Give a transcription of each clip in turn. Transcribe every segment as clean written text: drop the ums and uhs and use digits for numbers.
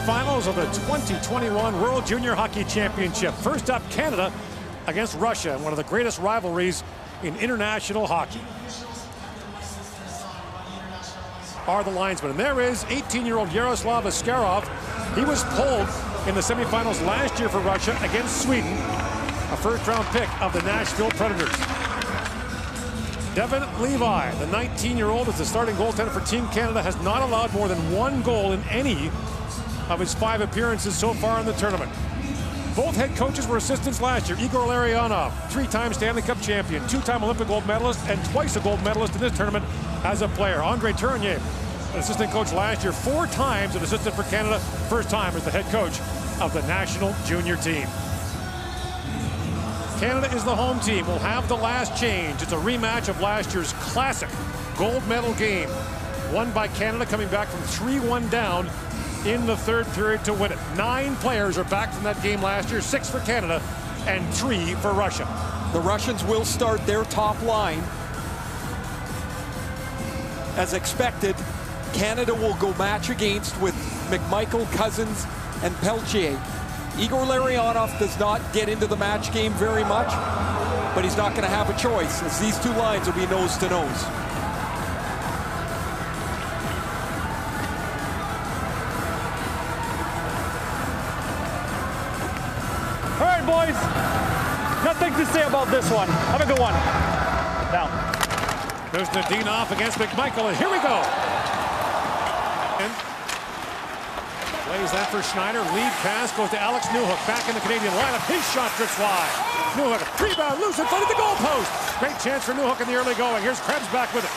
semifinals of the 2021 World Junior Hockey Championship. First up, Canada against Russia, one of the greatest rivalries in international hockey. Are the linesmen. And there is 18-year-old Yaroslav Askarov. He was pulled in the semifinals last year for Russia against Sweden, a first-round pick of the Nashville Predators. Devin Levi, the 19-year-old, is the starting goaltender for Team Canada, has not allowed more than one goal in any of his 5 appearances so far in the tournament. Both head coaches were assistants last year. Igor Larionov, 3-time Stanley Cup champion, 2-time Olympic gold medalist, and twice a gold medalist in this tournament as a player. Andre Tournier, an assistant coach last year, 4 times an assistant for Canada, first time as the head coach of the national junior team. Canada is the home team, will have the last change. It's a rematch of last year's classic gold medal game, won by Canada, coming back from 3-1 down in the third period to win it. 9 players are back from that game last year, 6 for Canada and 3 for Russia. The Russians will start their top line. As expected, Canada will go match against with McMichael, Cousins, and Peltier. Igor Larionov does not get into the match game very much, but he's not going to have a choice, as these 2 lines will be nose to nose. All right, boys. Nothing to say about this one. Have a good one. Down. There's Nadinov against McMichael, and here we go. And plays that for Schneider. Lead pass goes to Alex Newhook. Back in the Canadian lineup. His shot drifts wide. Newhook, rebound, loose in front of the goalpost. Great chance for Newhook in the early going. Here's Krebs back with it.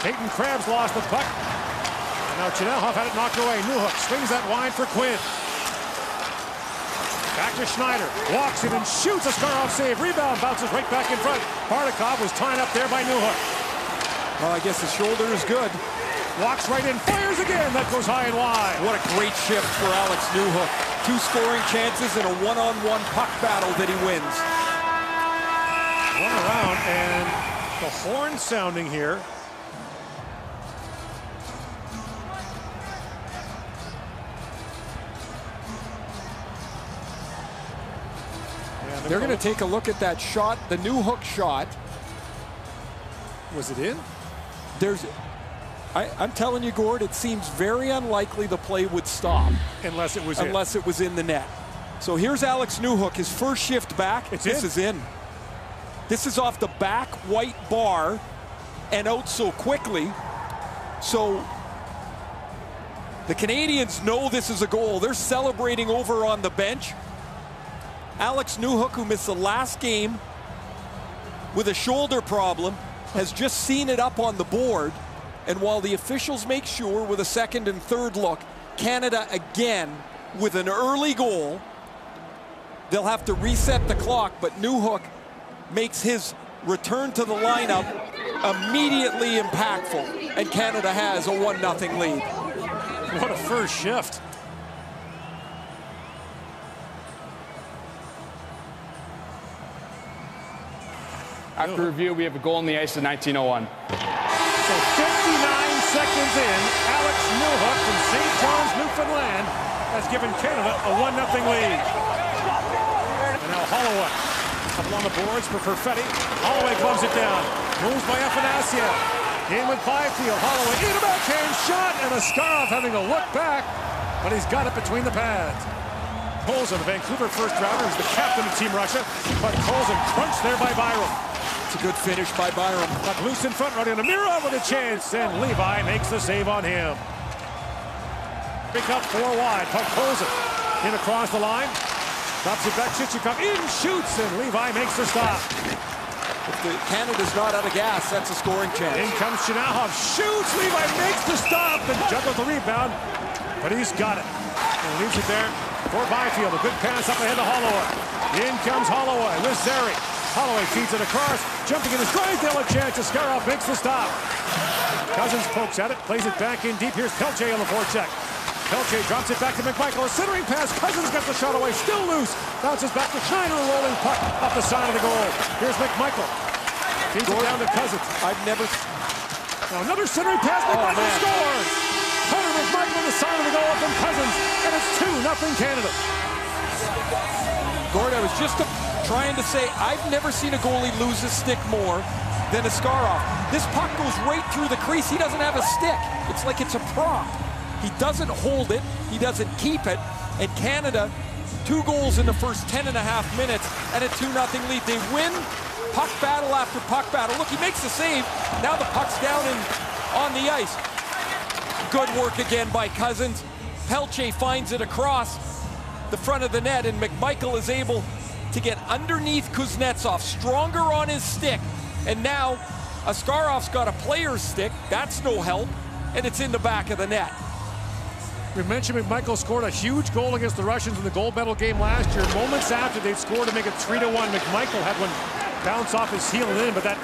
Peyton Krebs lost the puck. And now Chinelhoff had it knocked away. Newhook swings that wide for Quinn. Back to Schneider. Walks in and shoots. A Askarov save. Rebound bounces right back in front. Bardakov was tied up there by Newhook. Well, I guess his shoulder is good. Walks right in, fires again. That goes high and wide. What a great shift for Alex Newhook. 2 scoring chances in a one-on-one puck battle that he wins. One around, and the horn sounding here. They're going to take a look at that shot, the Newhook shot. Was it in? I'm telling you, Gord, it seems very unlikely the play would stop. Unless it was it was in the net. So here's Alex Newhook, his first shift back. This is in. This is off the back white bar and out so quickly. So the Canadians know this is a goal. They're celebrating over on the bench. Alex Newhook, who missed the last game with a shoulder problem, has just seen it up on the board. And while the officials make sure with a second and third look, Canada again with an early goal, they'll have to reset the clock, but Newhook makes his return to the lineup immediately impactful, and Canada has a 1-0 lead. What a first shift. After review, we have a goal on the ice in 1901. So 59 seconds in, Alex Newhook from St. John's, Newfoundland, has given Canada a 1-0 lead. And now Holloway up along the boards for Perfetti. Holloway gloves it down. Moves by Afanasiev. In with Byfield. Holloway in a backhand shot, and Askarov having to look back, but he's got it between the pads. Colson, the Vancouver first rounder, is the captain of Team Russia, but Colson crunched there by Byram. It's a good finish by Byram. But loose in front, running Amirov with a chance, and Levi makes the save on him. Pick up 4 wide. Puck Colson in across the line. Drops it back. Chichikov in, shoots, and Levi makes the stop. If Canada's not out of gas, that's a scoring chance. In comes Chinelhoff, shoots. Levi makes the stop and juggles the rebound, but he's got it. And leaves it there for Byfield. A good pass up ahead to Holloway. In comes Holloway with Zeri. Holloway feeds it across, jumping in his Drysdale, a chance. Askarov makes the stop. Cousins pokes at it, plays it back in deep. Here's Peltier on the forecheck. Peltier drops it back to McMichael. A centering pass. Cousins got the shot away, still loose. Bounces back to Schneider, a rolling puck up the side of the goal. Here's McMichael. Feeds it down to Cousins. I've never... Now another centering pass. McMichael scores. Hunter There's Michael on the side of the goal from Cousins, and it's 2-0 Canada. Gord, I was just trying to say, I've never seen a goalie lose his stick more than Askarov. This puck goes right through the crease. He doesn't have a stick. It's like it's a prop. He doesn't hold it. He doesn't keep it. And Canada, 2 goals in the first 10.5 minutes and a 2-0 lead. They win puck battle after puck battle. Look, he makes the save. Now the puck's down on the ice. Good work again by Cousins. Pelche finds it across the front of the net, and McMichael is able to get underneath Kuznetsov, stronger on his stick. And now Askarov's got a player's stick. That's no help, and it's in the back of the net. We mentioned McMichael scored a huge goal against the Russians in the gold medal game last year. Moments after they'd scored to make it 3-1, McMichael had one bounce off his heel and in, but that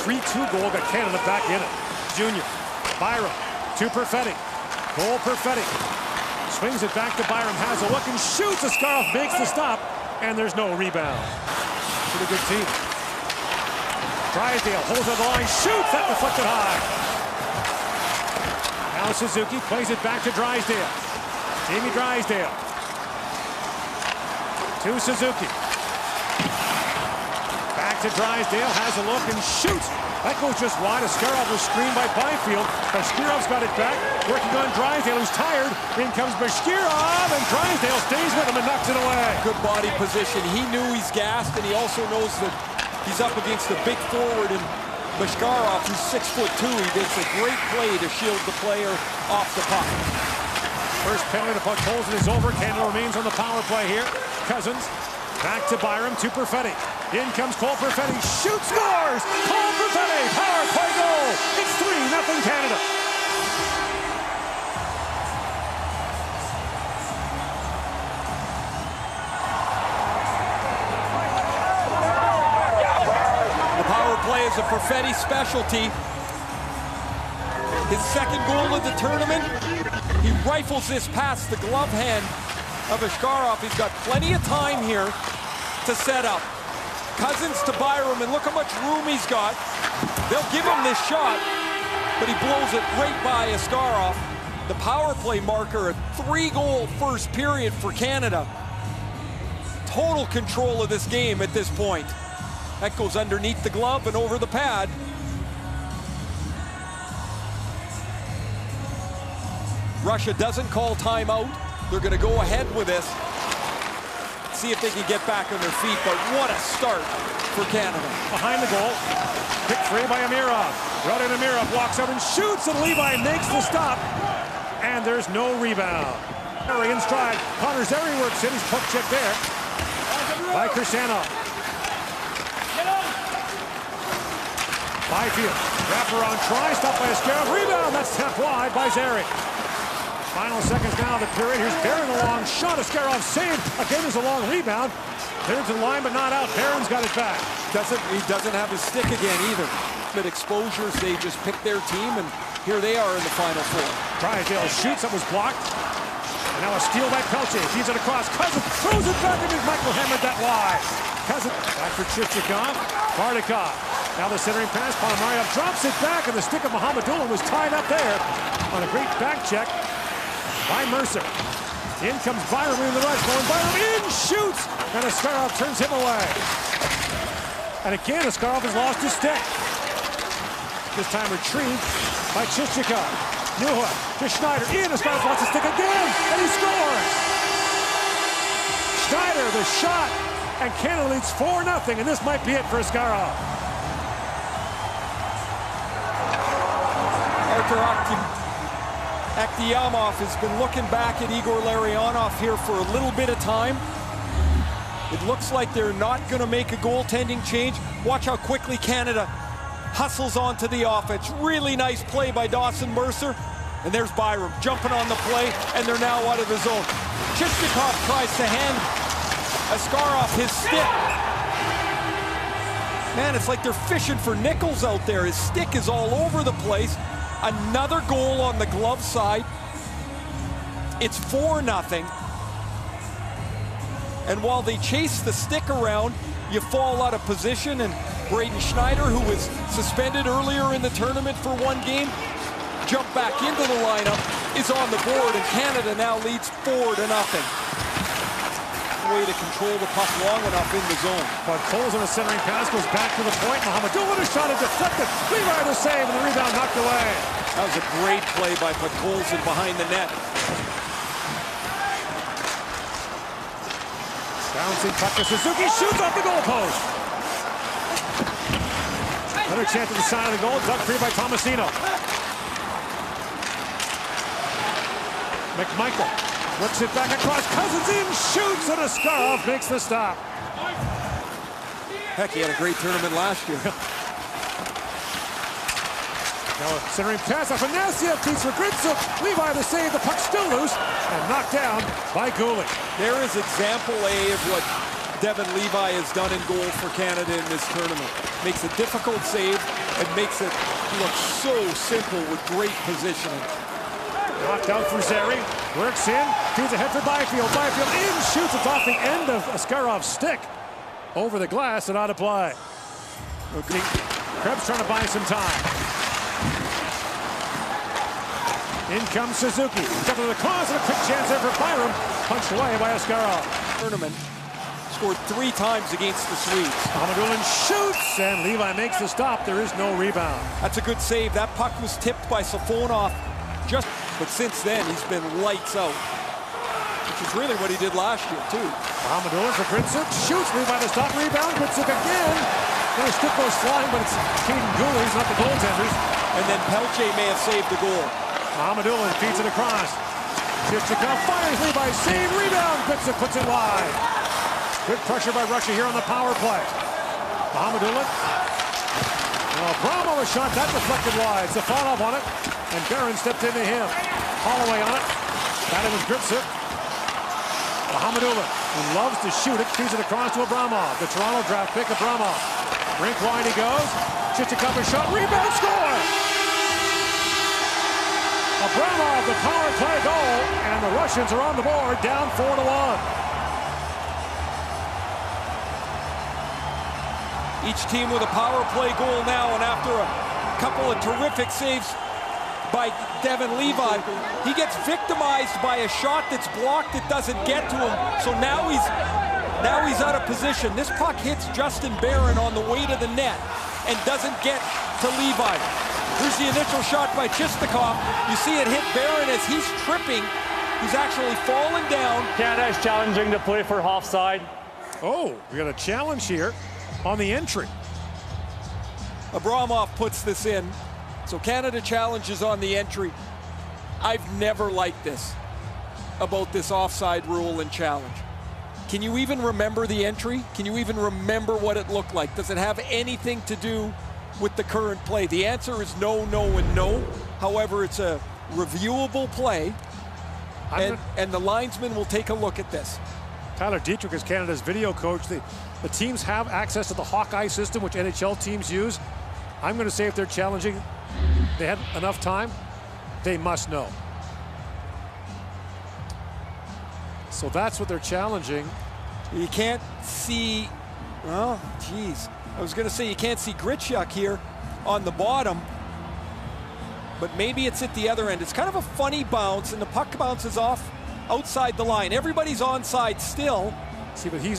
3-2 goal got Canada back in it. Junior, Byram, to Perfetti. Goal Perfetti. Swings it back to Byram, has a look and shoots. Askarov makes the stop, and there's no rebound. Pretty good team. Drysdale holds on the line, shoots, that deflected high. Now Suzuki plays it back to Drysdale. Jamie Drysdale. To Suzuki. Back to Drysdale, has a look and shoots. That goes just wide. Askarov was screened by Byfield. Bashkirov's got it back, working on Drysdale, who's tired. In comes Bashkirov, and Drysdale stays with him and knocks it away. Good body position. He knew he's gassed, and he also knows that he's up against a big forward in Bashkarov, who's 6'2". He did a great play to shield the player off the puck. First penalty, the puck holds and is over. Canada remains on the power play here. Cousins, back to Byram, to Perfetti. In comes Cole Perfetti, shoots, scores! Cole Perfetti, power play goal! It's 3-0 Canada. The power play is a Perfetti specialty. His second goal of the tournament. He rifles this past the glove hand of Askarov. He's got plenty of time here to set up. Cousins to Byram, and look how much room he's got. They'll give him this shot, but he blows it right by Askarov. The power play marker, a 3-goal first period for Canada. Total control of this game at this point. That goes underneath the glove and over the pad. Russia doesn't call timeout. They're going to go ahead with this. See if they can get back on their feet, but what a start for Canada. Behind the goal, picked free by Amirov. Radin Amirov walks over and shoots, and Levi makes the stop, and there's no rebound. Zary in stride. Connor Zary works in. He's puck check there by Kirsanov. Byfield, wraparound try, stopped by Askarov. Rebound, that's tapped wide by Zary. Final seconds now of the period. Here's Barron, a long shot. Askarov saved. Again, there's a long rebound. Cleared to the line, but not out. Barron's got it back. He doesn't have his stick again either. But exposures, they just picked their team, and here they are in the Final Four. Drysdale shoots. That was blocked. And now a steal by Pelche. Feeds it across. Cousins throws it back, and Michael hammered that wide. Cousins back for Chichikov. Bardakov. Now the centering pass. Ponomarev drops it back, and the stick of Mohamedullah was tied up there on a great back check by Mercer. In comes Byram in the rush. Byram in, shoots, and Askarov turns him away. And again, Askarov has lost his stick. This time retrieved by Chichikov. Newhook to Schneider. In, Askarov lost his stick again, and he scores. Schneider, the shot, and Canada leads 4-0, and this might be it for Askarov. Arthur Aktyamov has been looking back at Igor Larionov here for a little bit of time. It looks like they're not going to make a goaltending change. Watch how quickly Canada hustles onto the offense. Really nice play by Dawson Mercer. And there's Byram jumping on the play, and they're now out of the zone. Chichikov tries to hand Askarov his stick. Man, it's like they're fishing for nickels out there. His stick is all over the place. Another goal on the glove side. It's 4-0. And while they chase the stick around, you fall out of position, and Braden Schneider, who was suspended earlier in the tournament for one game, jumped back into the lineup is on the board, and Canada now leads 4-0. Way to control the puck long enough in the zone. But Coles on the centering pass goes back to the point. Mohamedulin, a shot is deflected. Levi the save, and the rebound knocked away. That was a great play by Podkolzin behind the net. Bouncing puck to Suzuki, shoots off the goalpost. Another chance at the side of the goal, dug free by Tomasino. McMichael looks it back across, Cousins in, shoots, and Askarov makes the stop. Heck, he had a great tournament last year. Now a centering pass off Afanasiev, feeds for Gritsuk. Levi the save, the puck still loose, and knocked down by Gouli. There is example A of what Devin Levi has done in goal for Canada in this tournament. Makes a difficult save and makes it look so simple with great positioning. Knocked out for Zeri, works in, feeds ahead for Byfield. Byfield in, shoots, it's off the end of Askarov's stick. Over the glass and out of play. Okay. Krebs trying to buy some time. In comes Suzuki. Got to the cross and a quick chance there for Byram. Punched away by Askarov. Tournament scored 3 times against the Swedes. Mohamedulin shoots and Levi makes the stop. There is no rebound. That's a good save. That puck was tipped by Safonov. But since then, he's been lights out, which is really what he did last year, too. Mohamedulin for Gritsuk. Shoots. Levi to stop. Rebound. Gritsuk again. Their stick goes flying, but it's Caden Gouley's, not the goaltenders. And then Pelche may have saved the goal. Mohamedulin feeds it across. Chichikov fires. Levi save. Rebound. Gritsuk puts it wide. Good pressure by Russia here on the power play. Mohamedulin. Bramo a shot. That deflected wide. Safonov on it. And Barron stepped into him. Holloway on it. Got it with Gritsuk. Mohamedulin, who loves to shoot it, feeds it across to Abramov. The Toronto draft pick, Abramov. Rink wide he goes. Chichikov a shot. Rebound, score! Abramov, the power play goal. And the Russians are on the board, down 4-1. Each team with a power play goal now, and after a couple of terrific saves by Devin Levi, he gets victimized by a shot that's blocked that doesn't get to him. So now he's out of position. This puck hits Justin Barron on the way to the net and doesn't get to Levi. Here's the initial shot by Chistikov. You see it hit Barron as he's tripping. He's actually falling down. Canada is challenging the play for offside. Oh, we got a challenge here on the entry. Abramov puts this in. So Canada challenges on the entry. I've never liked this about this offside rule and challenge. Can you even remember the entry? Can you even remember what it looked like? Does it have anything to do with the current play? The answer is no, no, and no. However, it's a reviewable play, and the linesman will take a look at this. Tyler Dietrich is Canada's video coach. The teams have access to the Hawkeye system, which NHL teams use. I'm going to say if they're challenging, they had enough time, they must know. So that's what they're challenging. You can't see, well, geez. I was going to say you can't see Gritsuk here on the bottom, but maybe it's at the other end. It's kind of a funny bounce, and the puck bounces off outside the line. Everybody's onside still. See, but he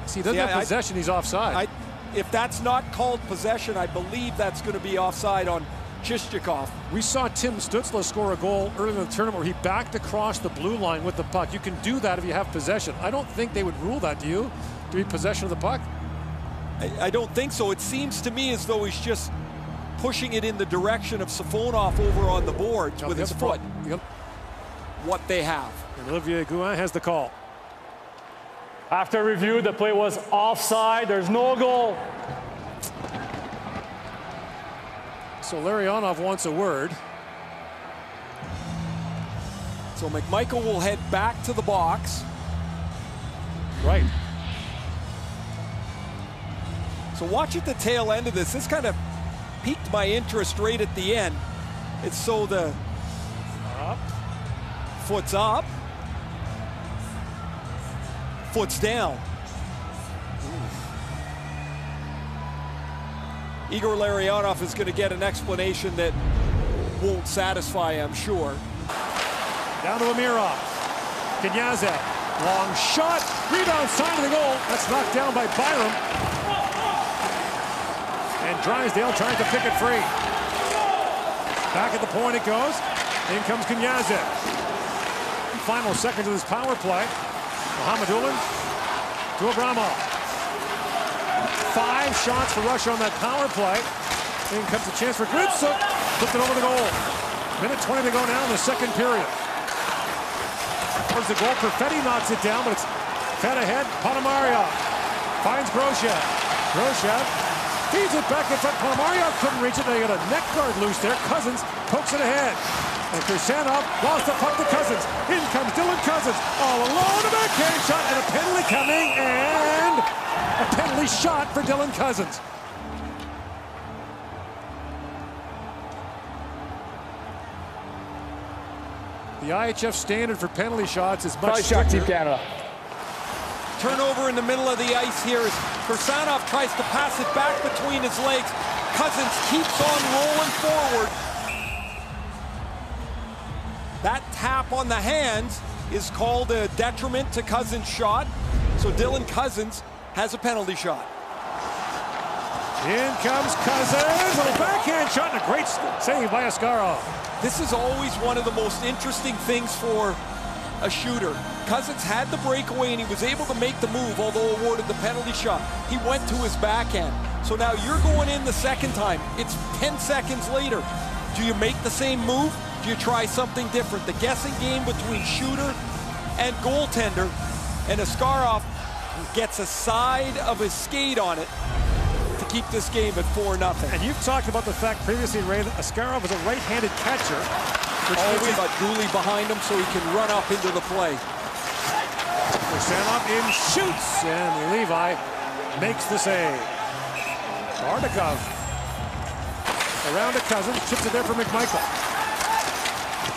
doesn't have possession, he's offside. If that's not called possession, I believe that's going to be offside on Chichikov. We saw Tim Stützle score a goal early in the tournament where he backed across the blue line with the puck. You can do that if you have possession. I don't think they would rule that, do you? To be possession of the puck? I don't think so. It seems to me as though he's just pushing it in the direction of Safonov over on the boards with his foot. What they have. And Olivier Gouin has the call. After review, the play was offside. There's no goal. So Larionov wants a word. So McMichael will head back to the box. Right. So watch at the tail end of this. This kind of piqued my interest right at the end. It's so the foot's up, foot's down. Igor Larionov is going to get an explanation that won't satisfy, I'm sure. Down to Amirov. Knyazet. Long shot. Rebound side of the goal. That's knocked down by Byram. And Drysdale trying to pick it free. Back at the point it goes. In comes Knyazet. Final seconds of this power play. Mohamedulin to Abramov. 5 shots for Russia on that power play. In comes a chance for Gritsuk. Flipped it over the goal. Minute 20 to go now in the second period. Towards the goal, Perfetti knocks it down, but it's fed ahead. Ponomaryov finds Grosjean. Grosjean feeds it back in front. Ponomaryov couldn't reach it. They got a neck guard loose there. Cousins pokes it ahead. And Kursanov lost the puck to Cousins. In comes Dylan Cousins. All alone, a backhand shot, and a penalty coming, and a penalty shot for Dylan Cousins. The IHF standard for penalty shots is much stricter. Team Canada. Turnover in the middle of the ice here as Kursanov tries to pass it back between his legs. Cousins keeps on rolling forward. That tap on the hands is called a detriment to Cousins' shot. So Dylan Cousins has a penalty shot. In comes Cousins, a little backhand shot, and a great save by Askarov. This is always one of the most interesting things for a shooter. Cousins had the breakaway and he was able to make the move, although awarded the penalty shot. He went to his backhand. So now you're going in the second time. It's 10 seconds later. Do you make the same move? Do you try something different? The guessing game between shooter and goaltender, and Askarov gets a side of his skate on it to keep this game at 4-0. And you've talked about the fact previously, Ray, that Askarov is a right-handed catcher. Always got Dooley behind him so he can run up into the play. Kursanov in, shoots, and Levi makes the save. Bardakov around to Cousins, chips it there for McMichael.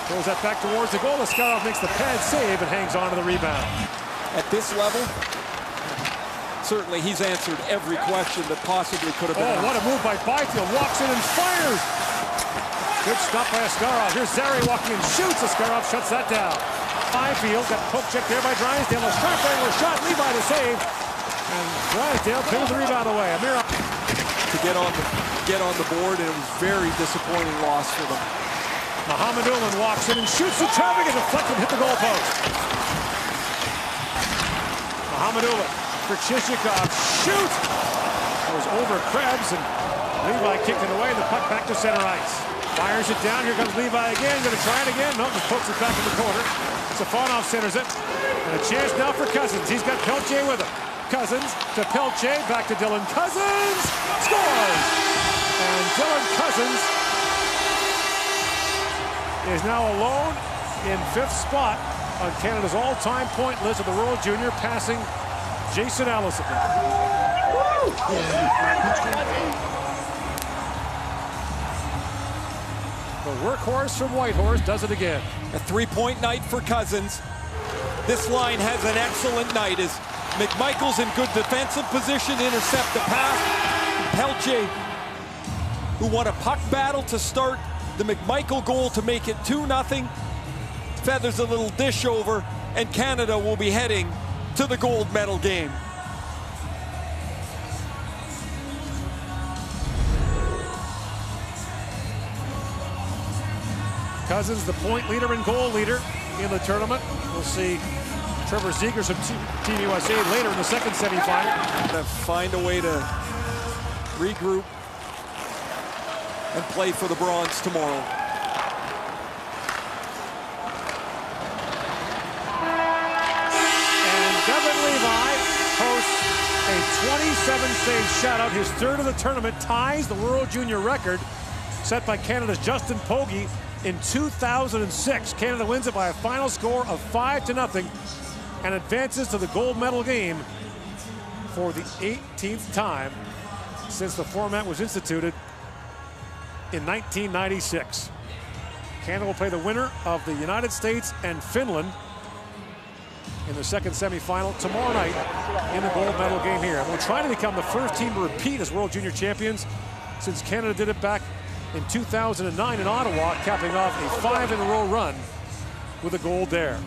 Throws that back towards the goal. Askarov makes the pad save and hangs on to the rebound. At this level, certainly he's answered every question that possibly could have been asked. What a move by Byfield. Walks in and fires. Good stop by Askarov. Here's Zary walking and shoots. Askarov shuts that down. Byfield got poke checked there by Drysdale. A sharp angle shot. Levi to save. And Drysdale pulls the rebound away. Amirov to get on the board, and it was very disappointing loss for them. Mohamedulin walks in and shoots the traffic and deflected, hit the goalpost. Mohamedulin for Chichikov. Shoots! It was over Krebs, and Levi kicked it away. The puck back to center ice. Fires it down. Here comes Levi again. Going to try it again. No, just pokes it back in the corner. Safonov centers it. And a chance now for Cousins. He's got Pelche with him. Cousins to Pelche. Back to Dylan Cousins. Scores! And Dylan Cousins is now alone in 5th spot on Canada's all-time point list of the World Junior, passing Jason Allison. The workhorse from Whitehorse does it again. A 3-point night for Cousins. This line has an excellent night as McMichael's in good defensive position to intercept the pass. Pelche, who won a puck battle to start the McMichael goal to make it 2-0, feathers a little dish over, and Canada will be heading to the gold medal game. Cousins, the point leader and goal leader in the tournament. We'll see Trevor Zegers of Team USA later in the second semifinal. Gonna find a way to regroup and play for the bronze tomorrow. And Devin Levi posts a 27-save shutout, his 3rd of the tournament, ties the World Junior record set by Canada's Justin Pogge in 2006. Canada wins it by a final score of 5-0 and advances to the gold medal game for the 18th time since the format was instituted in 1996. Canada will play the winner of the United States and Finland in the second semifinal tomorrow night in the gold medal game here. And we're trying to become the first team to repeat as World Junior champions since Canada did it back in 2009 in Ottawa, capping off a 5-in-a-row run with a goal there.